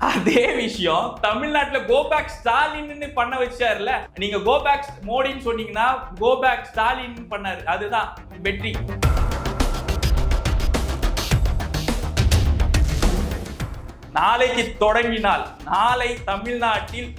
அதே விஷயம் தமிழ்நாட்டுல கோபேக் ஸ்டாலின் பண்ண வச்சாருல. நீங்க கோபேக் மோடின்னு சொன்னீங்கன்னா கோபேக் ஸ்டாலின் பண்ணாரு. அதுதான் வெற்றி. நாளைக்கு தொடங்கினால், நாளை தமிழ்நாட்டில்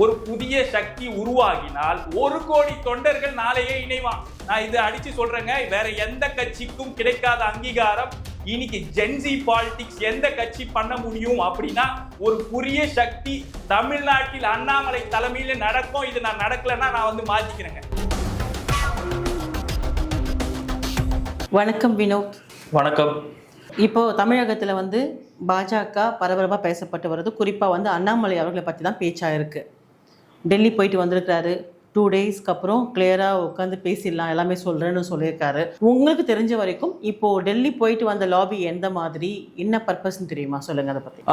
ஒரு புதிய சக்தி உருவாகினால் 1 கோடி தொண்டர்கள் நாளையே இணைவான். நான் இது அடிச்சு சொல்றேங்க. வேற எந்த கட்சிக்கும் கிடைக்காத அங்கீகாரம் இன்னைக்கு ஜென்சி பாலிடிக்ஸ் எந்த கட்சி பண்ண முடியும் அப்படின்னா ஒரு புதிய சக்தி தமிழ்நாட்டில் அண்ணாமலை தலைமையில நடக்கும். இது நான் நடக்கலன்னா நான் மாத்திக்கிறேங்க. வணக்கம் வினோத். வணக்கம். இப்போ தமிழகத்துல பாஜக பரபரப்பா பேசப்பட்டு வருது. குறிப்பா அண்ணாமலை அவர்களை பத்தி தான் பேச்சா இருக்கு. டெல்லி போயிட்டு வந்திருக்காரு. 2 டேஸ்க்கு அப்புறம் கிளியரா உட்காந்து பேசிடலாம் எல்லாமே சொல்றேன்னு சொல்லியிருக்காரு. உங்களுக்கு தெரிஞ்ச வரைக்கும் இப்போ டெல்லி போயிட்டு வந்த லாபி எந்த மாதிரி, என்ன பர்பஸ்ன்னு தெரியுமா? சொல்லுங்க அதை பத்தி.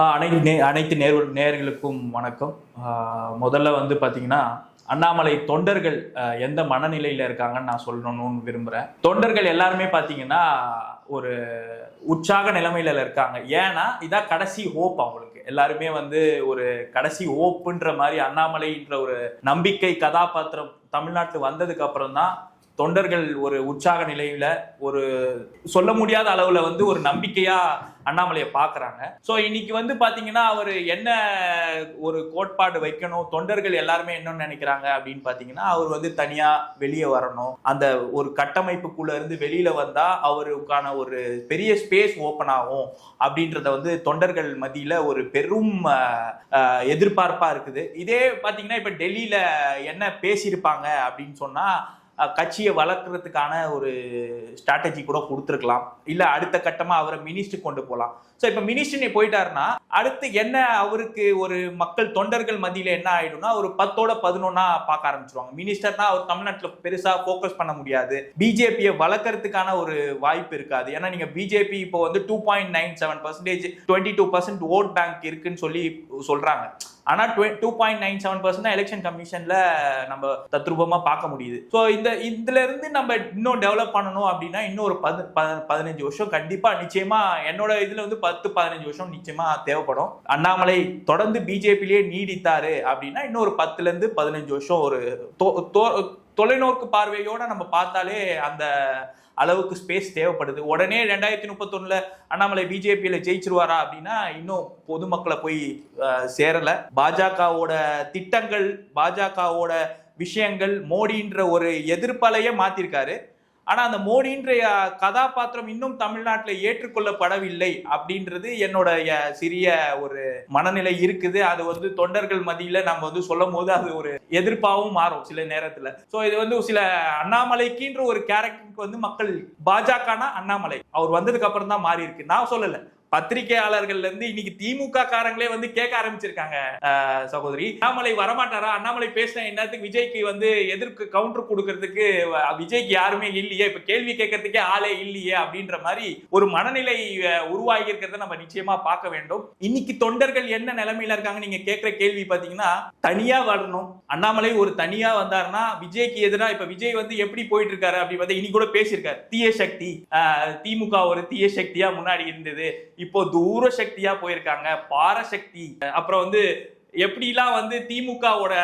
அனைத்து நேயர்களுக்கும் வணக்கம். முதல்ல பாத்தீங்கன்னா அண்ணாமலை தொண்டர்கள் எந்த மனநிலையில இருக்காங்கன்னு நான் சொல்லணும்னு விரும்புறேன். தொண்டர்கள் எல்லாருமே பாத்தீங்கன்னா ஒரு உற்சாக நிலைமையில இருக்காங்க. ஏன்னா இதான் கடைசி ஹோப். அவங்களுக்கு எல்லாருமே ஒரு கடைசி ஹோப்புன்ற மாதிரி அண்ணாமலைன்ற ஒரு நம்பிக்கை கதாபாத்திரம் தமிழ்நாட்டுல வந்ததுக்கு அப்புறம் தான் தொண்டர்கள் ஒரு உற்சாக நிலையில ஒரு சொல்ல முடியாத அளவுல ஒரு நம்பிக்கையா அண்ணாமலையை பாக்குறாங்க. சோ இன்னைக்கு பாத்தீங்கன்னா அவர் என்ன ஒரு கோட்பாடு வைக்கணும், தொண்டர்கள் எல்லாருமே என்ன நினைக்கிறாங்க அப்படின்னு பாத்தீங்கன்னா அவர் தனியா வெளியே வரணும். அந்த ஒரு கட்டமைப்புக்குள்ள இருந்து வெளியில வந்தா அவருக்கான ஒரு பெரிய ஸ்பேஸ் ஓப்பன் ஆகும் அப்படின்றத தொண்டர்கள் மத்தியில ஒரு பெரும் எதிர்பார்ப்பா இருக்குது. இதே பாத்தீங்கன்னா இப்ப டெல்லியில என்ன பேசியிருப்பாங்க அப்படின்னு சொன்னா கட்சியை வளர்க்கறதுக்கான ஒரு ஸ்ட்ராட்டஜி கூட கொடுத்துருக்கலாம். இல்ல அடுத்த கட்டமா அவரை மினிஸ்டர் கொண்டு போகலாம். ஸோ இப்போ மினிஸ்டர் போயிட்டாருன்னா அடுத்து என்ன அவருக்கு ஒரு மக்கள் தொண்டர்கள் மத்தியில என்ன ஆயிடும்னா ஒரு 10ஓட 11 பார்க்க ஆரம்பிச்சிருவாங்க. மினிஸ்டர்னா அவர் தமிழ்நாட்டில் பெருசா போக்கஸ் பண்ண முடியாது. பிஜேபியை வளர்க்கறதுக்கான ஒரு வாய்ப்பு இருக்காது. ஏன்னா நீங்க பிஜேபி இப்போ 2.97%, 22% ஓட் பேங்க் இருக்குன்னு சொல்றாங்க. ஆனா 2.97% தான் எலெக்ஷன் கமிஷன்ல நம்ம தத்ரூபமா பார்க்க முடியுது. ஸோ இதுல இருந்து நம்ம இன்னும் டெவலப் பண்ணணும் அப்படின்னா இன்னும் ஒரு 15 வருஷம் கண்டிப்பா நிச்சயமா என்னோட இதுல 10-15 வருஷம் நிச்சயமா தேவைப்படும். அண்ணாமலை தொடர்ந்து பிஜேபியிலேயே நீடித்தாரு அப்படின்னா இன்னும் ஒரு 10ல இருந்து 15 வருஷம் ஒரு தொலைநோக்கு பார்வையோட நம்ம பார்த்தாலே அந்த அளவுக்கு ஸ்பேஸ் தேவைப்படுது. உடனே 2031 அண்ணாமலை பிஜேபியில ஜெயிச்சிருவாரா அப்படின்னா இன்னும் பொதுமக்களை போய் சேரல. பாஜகவோட திட்டங்கள், பாஜகவோட விஷயங்கள், மோடின்ற ஒரு எதிர்ப்பலையே மாத்திருக்காரு. ஆனா அந்த மோடின்ற கதாபாத்திரம் இன்னும் தமிழ்நாட்டில் ஏற்றுக்கொள்ளப்படவில்லை அப்படின்றது என்னோட சிறிய ஒரு மனநிலை இருக்குது. அது தொண்டர்கள் மத்தியில நம்ம சொல்லும் போது அது ஒரு எதிர்ப்பாகவும் மாறும் சில நேரத்துல. சோ இது சில அண்ணாமலைக்குன்ற ஒரு கேரக்டருக்கு மக்கள் பாஜகனா அண்ணாமலை அவர் வந்ததுக்கு அப்புறம் தான் மாறி இருக்கு. நான் சொல்லல, பத்திரிகையாளர்கள் இருந்து இன்னைக்கு திமுக காரங்களே கேட்க ஆரம்பிச்சிருக்காங்க. சகோதரி, அண்ணாமலை வரமாட்டாரா, அண்ணாமலை பேசின என்னத்துக்கு விஜய்க்கு எதிர்க்கு கவுண்டர் கொடுக்கறதுக்கு விஜய்க்கு யாருமே இல்லையே, இப்ப கேள்வி கேட்கறதுக்கே ஆளே இல்லையே அப்படின்ற மாதிரி ஒரு மனநிலை உருவாகி இருக்கிறத நம்ம நிச்சயமா பார்க்க வேண்டும். இன்னைக்கு தொண்டர்கள் என்ன நிலைமையில இருக்காங்க நீங்க கேட்கிற கேள்வி பாத்தீங்கன்னா தனியா வரணும். அண்ணாமலை ஒரு தனியா வந்தாருன்னா விஜய்க்கு எதிராக இப்ப விஜய் எப்படி போயிட்டு இருக்காரு அப்படி இன்னைக்கு கூட பேசியிருக்காரு. தீய சக்தி, திமுக ஒரு தீய சக்தியா முன்னாடி இருந்தது, இப்போ தூர சக்தியா போயிருக்காங்க, பாரசக்தி. அப்புறம் எப்படிலாம் திமுகவோட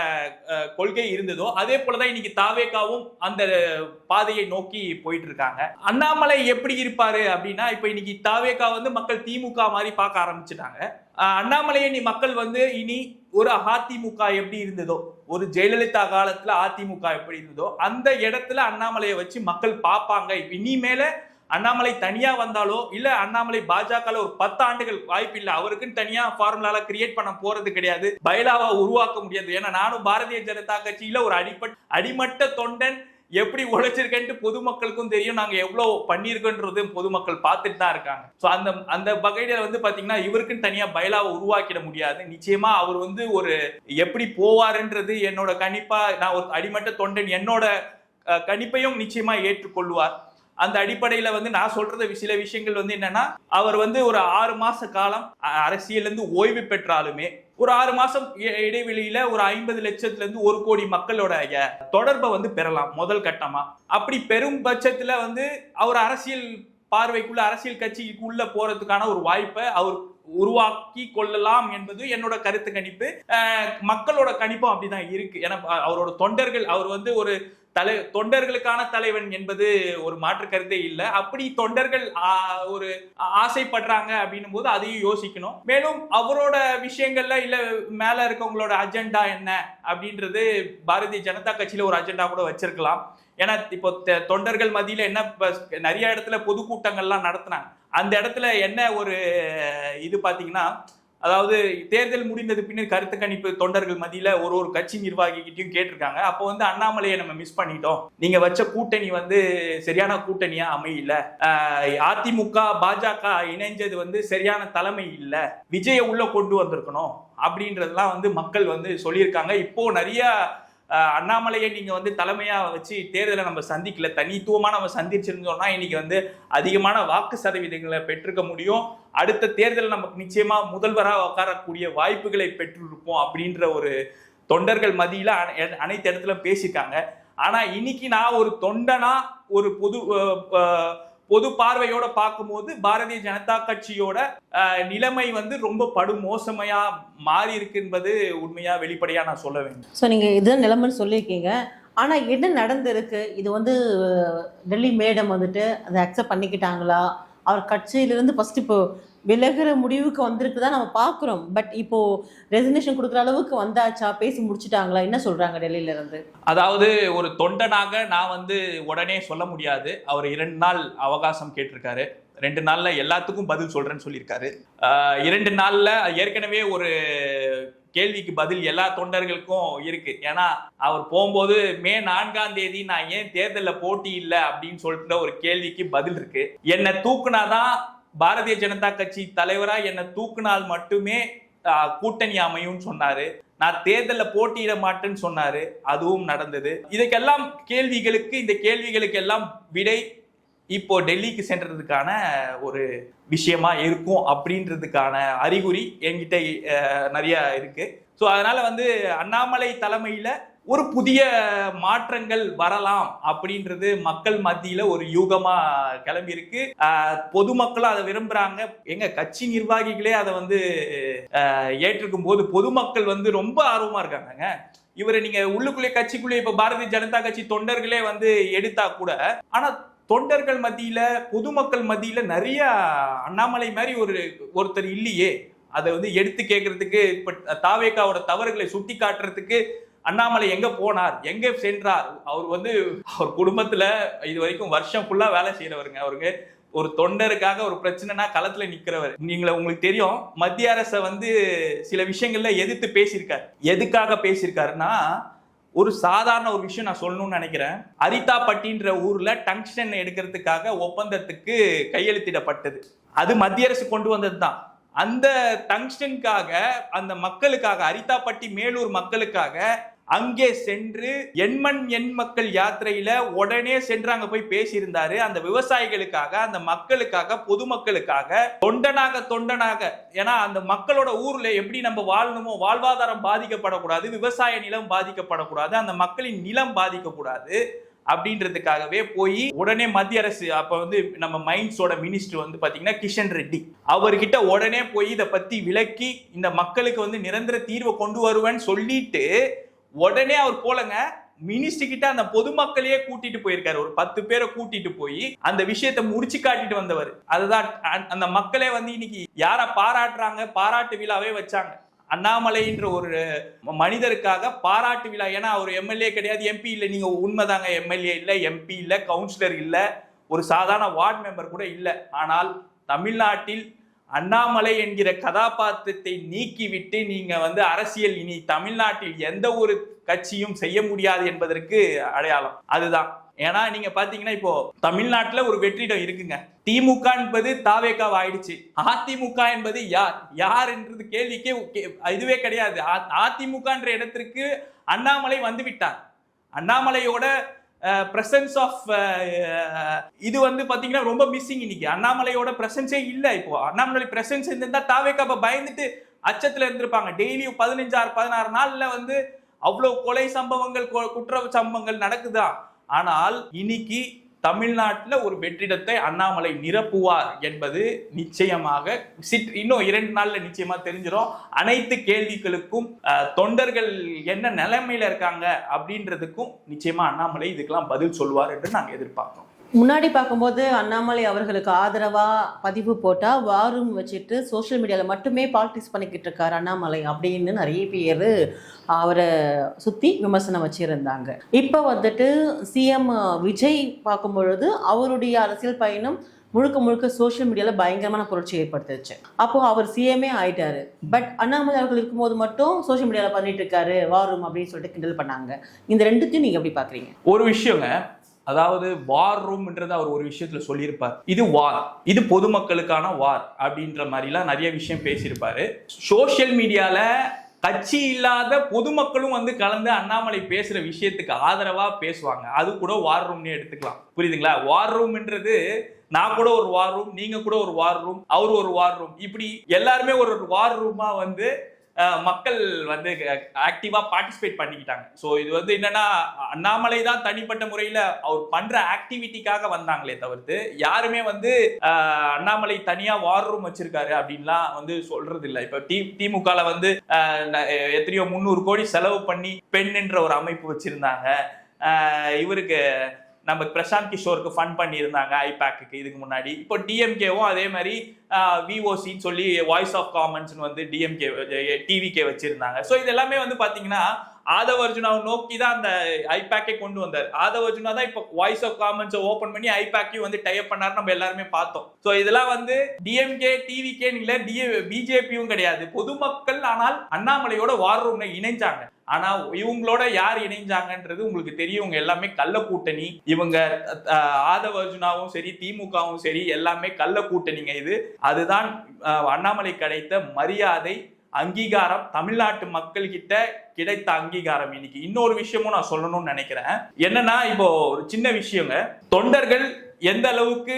கொள்கை இருந்ததோ அதே போலதான் இன்னைக்கு தாவேகாவும் அந்த பாதையை நோக்கி போயிட்டு இருக்காங்க. அண்ணாமலை எப்படி இருப்பாரு அப்படின்னா இப்ப இன்னைக்கு தாவேகா மக்கள் திமுக மாதிரி பார்க்க ஆரம்பிச்சுட்டாங்க. அண்ணாமலையை மக்கள் இனி ஒரு அதிமுக எப்படி இருந்ததோ, ஒரு ஜெயலலிதா காலத்துல அதிமுக எப்படி இருந்ததோ அந்த இடத்துல அண்ணாமலையை வச்சு மக்கள் பார்ப்பாங்க. இனிமேல அண்ணாமலை தனியா வந்தாலோ இல்ல அண்ணாமலை பாஜக ஒரு 10 ஆண்டுகள் வாய்ப்பு இல்லை. அவருக்குன்னு தனியா ஃபார்முலா கிரியேட் பண்ண போறது கிடையாது, பைலாவா உருவாக்க முடியாது. ஏன்னா நானும் பாரதிய ஜனதா கட்சியில ஒரு அடிமட்ட தொண்டன் எப்படி உழைச்சிருக்கேன்ட்டு பொதுமக்களுக்கும் தெரியும். நாங்க எவ்வளவு பண்ணிருக்கோன்றது பொதுமக்கள் பார்த்துட்டு தான் இருக்காங்க. சோ அந்த வகையில பாத்தீங்கன்னா இவருக்குன்னு தனியா பைலாவை உருவாக்கிட முடியாது. நிச்சயமா அவர் ஒரு எப்படி போவாருன்றது என்னோட கணிப்பா. நான் ஒரு அடிமட்ட தொண்டன், என்னோட கணிப்பையும் நிச்சயமா ஏற்றுக்கொள்வார். அந்த அடிப்படையில நான் சொல்றது சில விஷயங்கள் என்னன்னா அவர் ஒரு 6 மாச காலம் அரசியல் இருந்து ஓய்வு பெற்றாலுமே ஒரு 6 மாசம் இடைவெளியில ஒரு 50 லட்சத்துல இருந்து 1 கோடி மக்களோட தொடர்பை பெறலாம் முதல் கட்டமா. அப்படி பெரும் பட்சத்துல அவர் அரசியல் பார்வைக்குள்ள அரசியல் கட்சிக்குள்ள போறதுக்கான ஒரு வாய்ப்பை அவர் உருவாக்கி கொள்ளலாம் என்பது என்னோட கருத்து கணிப்பு. மக்களோட கணிப்பும் அப்படிதான் இருக்கு. ஏன்னா அவரோட தொண்டர்கள், அவர் வந்து ஒரு தொண்டர்களுக்கான தலைவன் என்பது ஒரு மாற்று கருத்தே இல்லை. அப்படி தொண்டர்கள் ஒரு ஆசைப்படுறாங்க அப்படின்னும் போது அதையும் யோசிக்கணும். மேலும் அவரோட விஷயங்கள்ல இல்ல மேல இருக்கவங்களோட அஜெண்டா என்ன அப்படின்றது பாரதிய ஜனதா கட்சியில ஒரு அஜெண்டா கூட வச்சிருக்கலாம். ஏன்னா இப்போ தொண்டர்கள் மத்தியில என்ன நிறைய இடத்துல பொதுக்கூட்டங்கள்லாம் நடத்தினாங்க. அந்த இடத்துல என்ன ஒரு இது பாத்தீங்கன்னா, அதாவது தேர்தல் முடிந்தது பின்னர் கருத்து கணிப்பு தொண்டர்கள் மத்தியில ஒரு கட்சி நிர்வாகிகிட்டையும் கேட்டிருக்காங்க. அப்போ வந்து அண்ணாமலையை நம்ம மிஸ் பண்ணிட்டோம், நீங்க வச்ச கூட்டணி வந்து சரியான கூட்டணியா அமையல, அதிமுக பாஜக இணைஞ்சது வந்து சரியான தலைமை இல்ல, விஜய உள்ள கொண்டு வந்திருக்கணும் அப்படின்றதெல்லாம் வந்து மக்கள் வந்து சொல்லியிருக்காங்க. இப்போ நிறைய அண்ணாமலையை நீங்க வந்து தலைமையா வச்சு தேர்தலை நம்ம சந்திக்கல, தனித்துவமா நம்ம சந்திச்சிருந்தோம்னா இன்னைக்கு வந்து அதிகமான வாக்கு சதவீதங்களை பெற்றிருக்க முடியும். அடுத்த தேர்தல் நமக்கு நிச்சயமா முதல்வராக உட்காரக்கூடிய வாய்ப்புகளை பெற்றிருப்போம் அப்படின்ற ஒரு தொண்டர்கள் மத்தியில அனைத்து இடத்துல பேசியிருக்காங்க. ஆனா இன்னைக்கு நான் ஒரு தொண்டனா ஒரு பொது பார்வையோட பார்க்கும்போது பாரதிய ஜனதா கட்சியோட நிலைமை வந்து ரொம்ப படுமோசமையா மாறி இருக்கு என்பது உண்மையா வெளிப்படையா நான் சொல்ல வேண்டும். ஸோ நீங்கள் இதுதான் நிலைமைன்னு சொல்லியிருக்கீங்க. ஆனால் என்ன நடந்திருக்கு? இது வந்து டெல்லி மேடம் வந்துட்டு அதை அக்செப்ட் பண்ணிக்கிட்டாங்களா? அவர் கட்சியிலிருந்து ஃபர்ஸ்ட் இப்போ விலகிற முடிவுக்கு வந்திருக்கு தான் நம்ம பார்க்குறோம். பட் இப்போ ரெசிக்னேஷன் கொடுக்குற அளவுக்கு வந்தாச்சா? பேசி முடிச்சுட்டாங்களா? என்ன சொல்றாங்க டெல்லியில இருந்து? அதாவது ஒரு தொண்டனாக நான் வந்து உடனே சொல்ல முடியாது. அவர் 2 நாள் அவகாசம் கேட்டிருக்காரு. 2 நாள்ல எல்லாத்துக்கும் பதில் சொல்றேன்னு சொல்லியிருக்காரு. 2 நாள்ல ஏற்கனவே ஒரு கேள்விக்கு பதில் எல்லா தொண்டர்களுக்கும் இருக்கு. ஏன்னா அவர் போகும்போது மே 4ஆம் தேதி நான் ஏன் தேர்தலில் போட்டி இல்லை அப்படின்னு சொல்லிட்டு ஒரு கேள்விக்கு பதில் இருக்கு. என்னை தூக்குனாதான் பாரதிய ஜனதா கட்சி தலைவரா என்னை தூக்குனால் மட்டுமே கூட்டணி அமையும் சொன்னாரு. நான் தேர்தலில் போட்டியிட மாட்டேன்னு சொன்னாரு, அதுவும் நடந்தது. இதுக்கெல்லாம் இந்த கேள்விகளுக்கு எல்லாம் விடை இப்போ டெல்லிக்கு சென்றதுக்கான ஒரு விஷயமா இருக்கும் அப்படின்றதுக்கான அறிகுறி என்கிட்ட நிறைய இருக்கு. ஸோ அதனால வந்து அண்ணாமலை தலைமையில ஒரு புதிய மாற்றங்கள் வரலாம் அப்படின்றது மக்கள் மத்தியில ஒரு யூகமா கிளம்பி இருக்கு. பொதுமக்களும் அதை விரும்புறாங்க. எங்க கட்சி நிர்வாகிகளே அதை வந்து ஏற்றிருக்கும் போது பொதுமக்கள் வந்து ரொம்ப ஆர்வமா இருக்காங்க. இவரை நீங்க உள்ளுக்குள்ளே கட்சிக்குள்ளே இப்ப பாரதிய ஜனதா கட்சி தொண்டர்களே வந்து எடுத்தா கூட, ஆனா தொண்டர்கள் மத்தியில பொதுமக்கள் மத்தியில நிறைய அண்ணாமலை மாதிரி ஒருத்தர் இல்லையே, அதை வந்து எடுத்து கேட்கறதுக்கு, இப்ப தாவேகாவோட தவறுகளை சுட்டி காட்டுறதுக்கு அண்ணாமலை எங்க போனார், எங்க சென்றார்? அவர் குடும்பத்துல இது வரைக்கும் வருஷம் ஃபுல்லா வேலை செய்யறவருங்க. அவருக்கு ஒரு தொண்டருக்காக ஒரு பிரச்சனைனா களத்துல நிக்கிறவர். உங்களுக்கு தெரியும், மத்திய அரசை வந்து சில விஷயங்கள்ல எதிர்த்து பேசியிருக்காரு. எதுக்காக பேசியிருக்காருன்னா, ஒரு சாதாரண ஒரு விஷயம் நான் சொல்லணும்னு நினைக்கிறேன். அரிதாப்பட்டின்ற ஊர்ல டங்ஸ்டன் எடுக்கிறதுக்காக ஒப்பந்தத்துக்கு கையெழுத்திடப்பட்டது. அது மத்திய அரசு கொண்டு வந்தது தான். அந்த டங்ஸ்டனுக்காக, அந்த மக்களுக்காக, அரிதாப்பட்டி மேலூர் மக்களுக்காக அங்கே சென்று எண்மண் எண் மக்கள் யாத்திரையில உடனே சென்று அங்க போய் பேசியிருந்தாரு. அந்த விவசாயிகளுக்காக, அந்த மக்களுக்காக, பொதுமக்களுக்காக தொண்டனாக. ஏன்னா அந்த மக்களோட ஊர்ல எப்படி நம்ம வாழணுமோ, வாழ்வாதாரம் பாதிக்கப்படக்கூடாது, விவசாய நிலம் பாதிக்கப்படக்கூடாது, அந்த மக்களின் நிலம் பாதிக்கக்கூடாது அப்படின்றதுக்காகவே போய் உடனே மத்திய அரசு, அப்ப வந்து நம்ம மைன்ஸோட மினிஸ்டர் வந்து பாத்தீங்கன்னா கிஷன் ரெட்டி, அவர்கிட்ட உடனே போய் இதை பத்தி விளக்கி இந்த மக்களுக்கு வந்து நிரந்தர தீர்வை கொண்டு வருவேன்னு சொல்லிட்டு உடனே அவர் போலங்க மினிஸ்டர் கிட்ட அந்த பொதுமக்களையே கூட்டிட்டு போயிருக்காரு. ஒரு 10 பேரை கூட்டிட்டு போய் அந்த விஷயத்தை முடிச்சு காட்டிட்டு வந்தவர். அதுதான் அந்த மக்களே வந்து இன்னைக்கு யார பாராட்டுறாங்க, பாராட்டு விழாவே வச்சாங்க. அண்ணாமலைன்ற ஒரு மனிதருக்காக பாராட்டு விழா. ஏன்னா அவர் எம்எல்ஏ கிடையாது, எம்பி இல்லை. நீங்க உண்மைதாங்க, எம்எல்ஏ இல்லை, எம்பி இல்லை, கவுன்சிலர் இல்லை, ஒரு சாதாரண வார்டு மெம்பர் கூட இல்லை. ஆனால் தமிழ்நாட்டில் அண்ணாமலை என்கிற கதாபாத்திரத்தை நீக்கிவிட்டு நீங்க வந்து அரசியல் இனி தமிழ்நாட்டில் எந்த ஒரு கட்சியும் செய்ய முடியாது என்பதற்கு அடையாளம் அதுதான். ஏன்னா நீங்க பாத்தீங்கன்னா இப்போ தமிழ்நாட்டுல ஒரு வெற்றிடம் இருக்குங்க. திமுக என்பது தாவேகாவா ஆயிடுச்சு. அதிமுக என்பது யார் என்றது கேள்விக்கே இதுவே கிடையாது. அதிமுகன்ற இடத்திற்கு அண்ணாமலை வந்து விட்டார். அண்ணாமலையோட பிரசன்ஸ் ஆஃப் இது வந்து பாத்தீங்கன்னா ரொம்ப மிஸ்ஸிங். இன்னைக்கு அண்ணாமலையோட பிரசன்ஸே இல்ல. இப்போ அண்ணாமலை பிரசன்ஸ் இருந்தா தாவேகா பயந்துட்டு அச்சத்துல இருந்திருப்பாங்க. டெய்லியும் 16 நாள்ல வந்து அவ்வளவு கொலை சம்பவங்கள், குற்ற சம்பவங்கள் நடக்குதா. ஆனால் இன்னைக்கு தமிழ்நாட்டில் ஒரு வெற்றிடத்தை அண்ணாமலை நிரப்புவார் என்பது நிச்சயமாக இன்னும் 2 நாள்ல நிச்சயமா தெரிஞ்சிடும். அனைத்து கேள்விகளுக்கும் தொண்டர்கள் என்ன நிலைமையில இருக்காங்க அப்படின்றதுக்கும் நிச்சயமா அண்ணாமலை இதுக்கெல்லாம் பதில் சொல்வார் என்று நாங்கள் எதிர்பார்க்கிறோம். முன்னாடி பார்க்கும்போது அண்ணாமலை அவர்களுக்கு ஆதரவா பதிவு போட்டா வாரும் வச்சுட்டு சோஷியல் மீடியாவில் மட்டுமே பாலிடிக்ஸ் பண்ணிக்கிட்டு இருக்காரு அண்ணாமலை அப்படின்னு நிறைய பேர் அவரை சுற்றி விமர்சனம் வச்சுருந்தாங்க. இப்போ வந்துட்டு சிஎம் விஜய் பார்க்கும் பொழுது அவருடைய அரசியல் பயணம் முழுக்க முழுக்க சோஷியல் மீடியாவில் பயங்கரமான புரட்சி ஏற்படுத்துச்சு. அப்போது அவர் சிஎம்ஏ ஆயிட்டாரு. பட் அண்ணாமலை அவர்கள் இருக்கும்போது மட்டும் சோஷியல் மீடியாவில் பண்ணிட்டு இருக்காரு வாரும் அப்படின்னு சொல்லிட்டு கிண்டல் பண்ணாங்க. இந்த ரெண்டுத்தையும் நீங்கள் எப்படி பார்க்குறீங்க? ஒரு விஷயங்க, அதாவது வார் ரூம்ன்றது அவர் ஒரு விஷயத்துல சொல்லியிருப்பார். இது வார், இது பொதுமக்களுக்கான வார் அப்படின்ற மாதிரிலாம் நிறைய விஷயம் பேசியிருப்பாரு. சோசியல் மீடியால கட்சி இல்லாத பொதுமக்களும் வந்து கலந்து அண்ணாமலை பேசுற விஷயத்துக்கு ஆதரவா பேசுவாங்க. அது கூட வார் ரூம்னு எடுத்துக்கலாம். புரியுதுங்களா? வார் ரூம்ன்றது நான் கூட ஒரு வார் ரூம், நீங்க கூட ஒரு வார் ரூம், அவர் ஒரு வார் ரூம், இப்படி எல்லாருமே ஒரு வார் ரூமா வந்து மக்கள் வந்து ஆக்டிவா பார்ட்டிசிபேட் பண்ணிக்கிட்டாங்க. ஸோ இது வந்து என்னன்னா அண்ணாமலை தான் தனிப்பட்ட முறையில் அவர் பண்ற ஆக்டிவிட்டிக்காக வந்தாங்களே தவிர்த்து யாருமே வந்து அண்ணாமலை தனியா வார் ரூம் வச்சிருக்காரு அப்படின்லாம் வந்து சொல்றது இல்லை. இப்ப திமுகல வந்து எத்தனையோ 300 கோடி செலவு பண்ணி பெண்ன்ற ஒரு அமைப்பு வச்சிருந்தாங்க. இவருக்கு நம்ம பிரசாந்த் கிஷோருக்கு ஃபண்ட் பண்ணியிருந்தாங்க ஐபேக்கு இதுக்கு முன்னாடி. இப்போ டிஎம்கேவும் அதே மாதிரி விஓசின்னு சொல்லி வாய்ஸ் ஆஃப் காமன்ஸ்னு வந்து டிஎம்கே டிவிகே வச்சிருந்தாங்க. ஸோ இது எல்லாமே வந்து பார்த்தீங்கன்னா ஆதவ அர்ஜுனாவை நோக்கி தான் அந்த ஐபேக்கை கொண்டு வந்தார். ஆதவ அர்ஜுனா தான் இப்போ வாய்ஸ் ஆஃப் காமன்ஸை ஓப்பன் பண்ணி ஐபேக்கையும் வந்து டைப் பண்ணாரு, நம்ம எல்லாருமே பார்த்தோம். ஸோ இதெல்லாம் வந்து டிஎம்கே டிவிகேன்னு இல்லை, பிஜேபியும் கிடையாது, பொதுமக்கள். ஆனால் அண்ணாமலையோட வார் ரூம்ல இணைஞ்சாங்க. ஆனா இவங்களோட யார் இணைஞ்சாங்கன்றது உங்களுக்கு தெரியும். இவங்க எல்லாமே கள்ள கூட்டணி. இவங்க ஆதவ அர்ஜுனாவும் சரி திமுகவும் சரி எல்லாமே கள்ள கூட்டணிங்க. இது அதுதான் அண்ணாமலை கிடைத்த மரியாதை, அங்கீகாரம், தமிழ்நாட்டு மக்கள் கிட்ட கிடைத்த அங்கீகாரம். இன்னைக்கு இன்னொரு விஷயமும் நான் சொல்லணும்னு நினைக்கிறேன். என்னன்னா இப்போ ஒரு சின்ன விஷயங்க, தொண்டர்கள் எந்த அளவுக்கு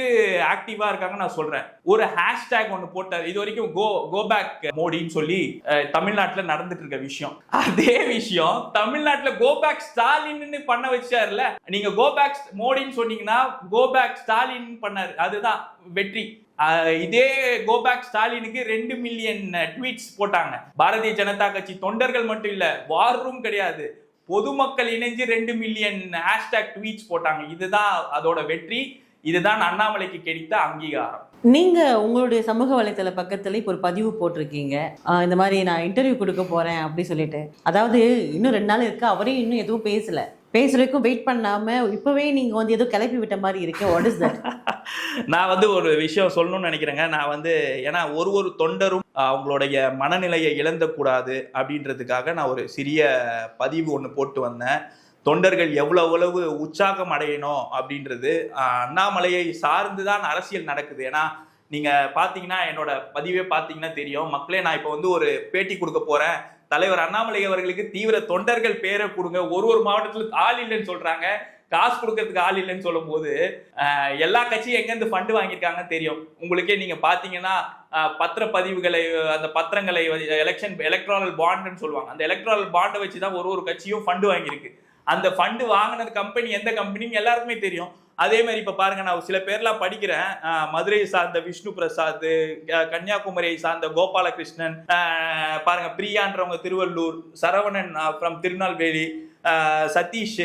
ஆக்டிவா இருக்காங்க நான் சொல்றேன். ஒரு ஹேஷ்டேக் ஒன்னு போட்டார். இது வரைக்கும் கோ பேக் மோடின்னு சொல்லி தமிழ்நாட்டுல நடந்துட்டு இருக்க விஷயம். அதே விஷயம் தமிழ்நாட்டுல கோ பேக் ஸ்டாலின் பண்ண வச்சாருல. நீங்க கோ பேக் மோடின்னு சொன்னீங்கன்னா கோ பேக் ஸ்டாலின் பண்ணாரு. அதுதான் வெற்றி. இதே கோபேக் ஸ்டாலினுக்கு 2 மில்லியன் ட்வீட்ஸ் போட்டாங்க. பாரதிய ஜனதா கட்சி தொண்டர்கள் மட்டும் இல்ல, வார் ரூம் கிடையாது, பொதுமக்கள் இணைஞ்சு 2 மில்லியன் ஹேஷ்டேக் ட்வீட்ஸ் போட்டாங்க. இதுதான் அதோட வெற்றி. இதுதான் அண்ணாமலைக்கு கிடைத்த அங்கீகாரம். நீங்க உங்களுடைய சமூக வலைத்தள பக்கத்துல இப்போ ஒரு பதிவு போட்டிருக்கீங்க, இந்த மாதிரி நான் இன்டர்வியூ கொடுக்க போறேன் அப்படி சொல்லிட்டு. அதாவது இன்னும் 2 நாள் இருக்கு, அவரே இன்னும் எதுவும் பேசுறதுக்கும் வெயிட் பண்ணாம இப்பவே நீங்க வந்து ஏதோ கிளப்பி விட்ட மாதிரி இருக்கு. What is that? நான் வந்து ஒரு விஷயம் சொல்லணும்னு நினைக்கிறேங்க. நான் வந்து ஏன்னா ஒரு தொண்டரும் அவங்களுடைய மனநிலையை இழந்தக்கூடாது அப்படின்றதுக்காக நான் ஒரு சிறிய பதிவு ஒன்று போட்டு வந்தேன். தொண்டர்கள் எவ்வளவு உற்சாகம் அடையணும் அப்படின்றது அண்ணாமலையை சார்ந்துதான் அரசியல் நடக்குது. ஏன்னா நீங்க பாத்தீங்கன்னா என்னோட பதிவே பாத்தீங்கன்னா தெரியும். மக்களே, நான் இப்ப வந்து ஒரு பேட்டி கொடுக்க போறேன், தலைவர் அண்ணாமலை அவர்களுக்கு தீவிர தொண்டர்கள் பேரை கொடுங்க. ஒரு மாவட்டத்துல ஆள் இல்லைன்னு சொல்றாங்க, காசு கொடுக்கறதுக்கு ஆள் இல்லைன்னு சொல்லும் போது எல்லா கட்சியும் எங்கேருந்து ஃபண்டு வாங்கியிருக்காங்கன்னு தெரியும் உங்களுக்கே. நீங்க பாத்தீங்கன்னா பத்திரப்பதிவுகளை, அந்த பத்திரங்களை எலக்ட்ரானல் பாண்டுன்னு சொல்லுவாங்க, அந்த எலக்ட்ரானல் பாண்டை வச்சுதான் ஒரு கட்சியும் ஃபண்டு வாங்கியிருக்கு. அந்த ஃபண்டு வாங்கினது கம்பெனி எந்த கம்பெனின்னு எல்லாருக்குமே தெரியும். அதே மாதிரி இப்ப பாருங்க, நான் சில பேர்லாம் படிக்கிறேன். மதுரையை சார்ந்த விஷ்ணு பிரசாத், கன்னியாகுமரியை சார்ந்த கோபாலகிருஷ்ணன், பாருங்க பிரியான்றவங்க திருவள்ளூர், சரவணன் ஃப்ரம் திருநெல்வேலி, சதீஷ்,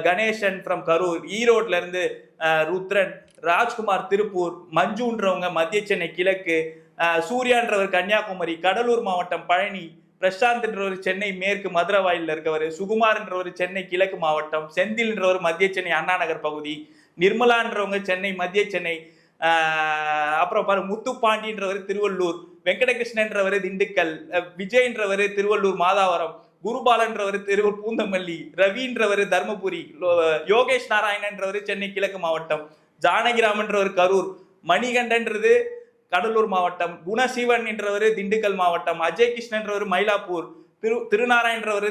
கணேசன் ஃப்ரம் கரூர், ஈரோட்ல இருந்து ருத்ரன், ராஜ்குமார் திருப்பூர், மஞ்சுன்றவங்க மத்திய சென்னை கிழக்கு, சூர்யான்றவர் கன்னியாகுமரி, கடலூர் மாவட்டம் பழனி, பிரசாந்த்ன்றவர் சென்னை மேற்கு மதுரவாயில இருக்கவர், சுகுமார்ன்றவர் சென்னை கிழக்கு மாவட்டம், செந்தில்ன்றவர் மத்திய சென்னை அண்ணா நகர் பகுதி, நிர்மலான்றவங்க சென்னை மத்திய சென்னை, அப்புறம் பாரு முத்துப்பாண்டின்றவர் திருவள்ளூர், வெங்கடகிருஷ்ணன்றவர் திண்டுக்கல், விஜய்ன்றவர் திருவள்ளூர் மாதாவரம், குருபாலன்றவர் திருவள்ளூர் பூந்தமல்லி, ரவின்றவர் தர்மபுரி, யோகேஷ் நாராயணன்றவர் சென்னை கிழக்கு மாவட்டம், ஜானகிராமன்றவர் கரூர், மணிகண்டன்றது கடலூர் மாவட்டம், குணசீவன் என்றவர் திண்டுக்கல் மாவட்டம், அஜய் கிருஷ்ணன்றவர் மயிலாப்பூர், திருநாராயணன்றவர்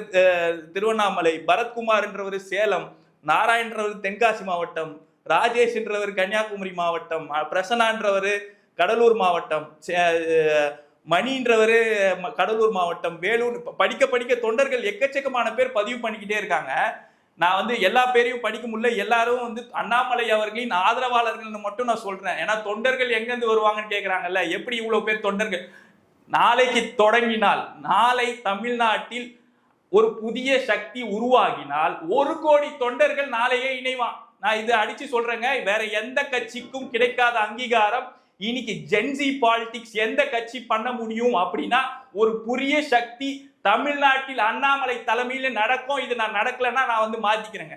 திருவண்ணாமலை, பரத்குமார் என்றவர் சேலம், நாராயணன்றவர் தென்காசி மாவட்டம், ராஜேஷ் என்றவர் கன்னியாகுமரி மாவட்டம், பிரசன்னான்றவர் கடலூர் மாவட்டம், மணின்றவர் கடலூர் மாவட்டம், வேலூர். படிக்க தொண்டர்கள் எக்கச்சக்கமான பேர் பதிவு பண்ணிக்கிட்டே இருக்காங்க. நான் வந்து எல்லா பேரையும் படிக்க முடியல, எல்லாரும் வந்து அண்ணாமலை அவர்களின் ஆதரவாளர்கள்னு மட்டும் நான் சொல்றேன். ஏன்னா தொண்டர்கள் எங்க இருந்து வருவாங்கன்னு கேக்குறாங்கல்ல, எப்படி இவ்வளவு பேர் தொண்டர்கள் நாளைக்கு தொடங்கினால், நாளை தமிழ்நாட்டில் ஒரு புதிய சக்தி உருவாகினால் 1 கோடி தொண்டர்கள் நாளையே இணைவான். நான் இது அடிச்சு சொல்றேங்க. வேற எந்த கட்சிக்கும் கிடைக்காத அங்கீகாரம் இன்னைக்கு ஜென்சி பாலிடிக்ஸ் எந்த கட்சி பண்ண முடியும் அப்படின்னா, ஒரு புதிய சக்தி தமிழ்நாட்டில் அண்ணாமலை தலைமையில நடக்கும். இது நான் நடக்கலன்னா நான் வந்து மாத்திக்கிறேங்க.